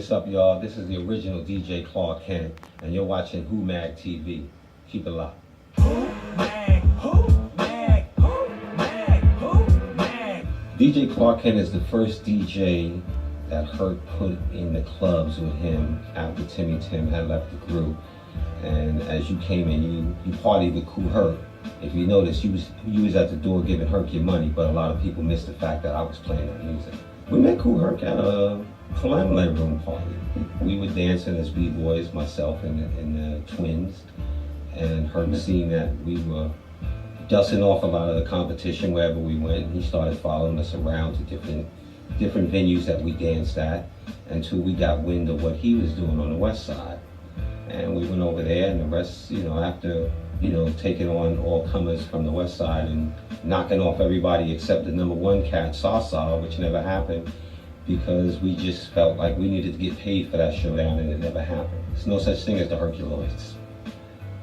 What's up, y'all? This is the original DJ Clark Kent, and you're watching Who Mag TV. Keep it locked. DJ Clark Kent is the first DJ that Herc put in the clubs with him after Timmy Tim had left the group. And as you came in, you partied with Kool Herc. If you notice, you was at the door giving Herc your money, but a lot of people missed the fact that I was playing that music. We met Kool Herc at a Flaminate Room party. We were dancing as b-boys, myself and the twins, and Herc seeing that we were dusting off a lot of the competition wherever we went. He started following us around to different venues that we danced at until we got wind of what he was doing on the west side. And we went over there, and the rest, after taking on all comers from the west side and knocking off everybody except the number one cat, Sasa, which never happened because we just felt like we needed to get paid for that showdown, and it never happened. There's no such thing as the Herculoids.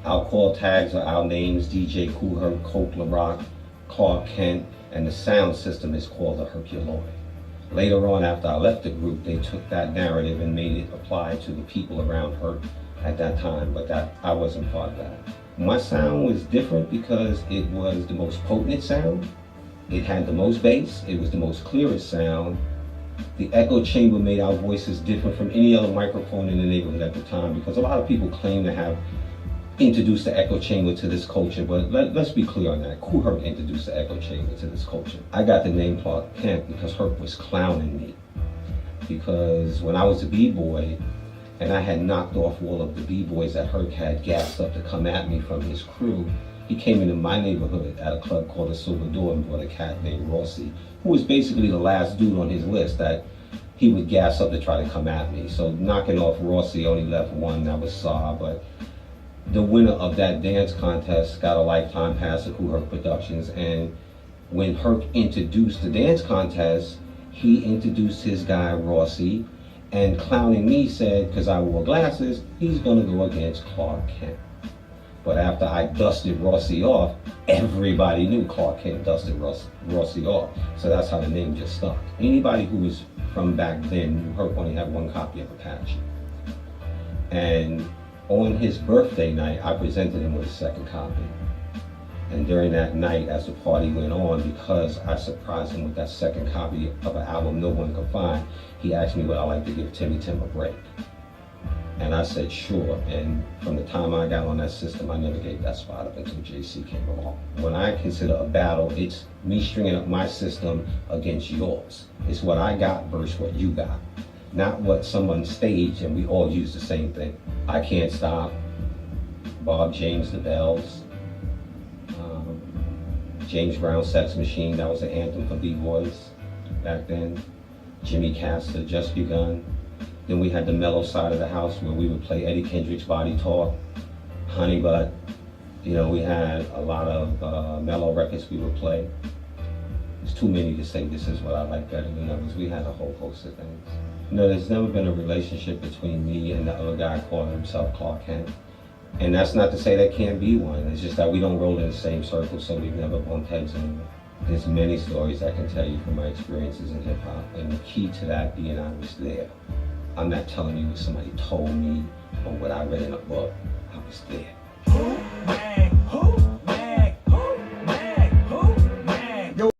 Our call tags are our names: DJ Kool Herc, Coke LaRock, Clark Kent, and the sound system is called the Herculoid. Later on, after I left the group, they took that narrative and made it apply to the people around Herc at that time, but I wasn't part of that. My sound was different because it was the most potent sound. It had the most bass. It was the most clearest sound. The echo chamber made our voices different from any other microphone in the neighborhood at the time, because a lot of people claim to have introduced the echo chamber to this culture, but let's be clear on that. Kool Herc introduced the echo chamber to this culture. I got the name Clark Kent because Herc was clowning me. Because when I was a b-boy, and I had knocked off all of the b-boys that Herc had gassed up to come at me from his crew, he came into my neighborhood at a club called the Silver Door and brought a cat named Rossi, who was basically the last dude on his list that he would gas up to try to come at me. So knocking off Rossi only left one, that was Saw, but the winner of that dance contest got a lifetime pass at Kool Herc Productions. And when Herc introduced the dance contest, he introduced his guy Rossi, and clowning me said, because I wore glasses, he's gonna go against Clark Kent. But after I dusted Rossi off, everybody knew Clark Kent dusted Rossi off. So that's how the name just stuck. Anybody who was from back then knew Herc only had one copy of Apache. And on his birthday night, I presented him with a second copy. And during that night, as the party went on, because I surprised him with that second copy of an album no one could find, he asked me would I like to give Timmy Tim a break. And I said sure, and from the time I got on that system, I never gave that spot up until JC came along. When I consider a battle, it's me stringing up my system against yours. It's what I got versus what you got, not what someone staged and we all use the same thing. I Can't Stop, Bob James, The Bells, James Brown, Sex Machine, that was an anthem for b-boys back then. Jimmy Castor, Just Begun. Then we had the mellow side of the house where we would play Eddie Kendrick's Body Talk, Honey Butt. We had a lot of mellow records we would play. There's too many to say this is what I like better than others. We had a whole host of things. There's never been a relationship between me and the other guy calling himself Clark Kent. And that's not to say there can't be one. It's just that we don't roll in the same circle, so we've never bumped heads anymore. There's many stories I can tell you from my experiences in hip hop, and the key to that being I was there. I'm not telling you what somebody told me or what I read in a book. I was there.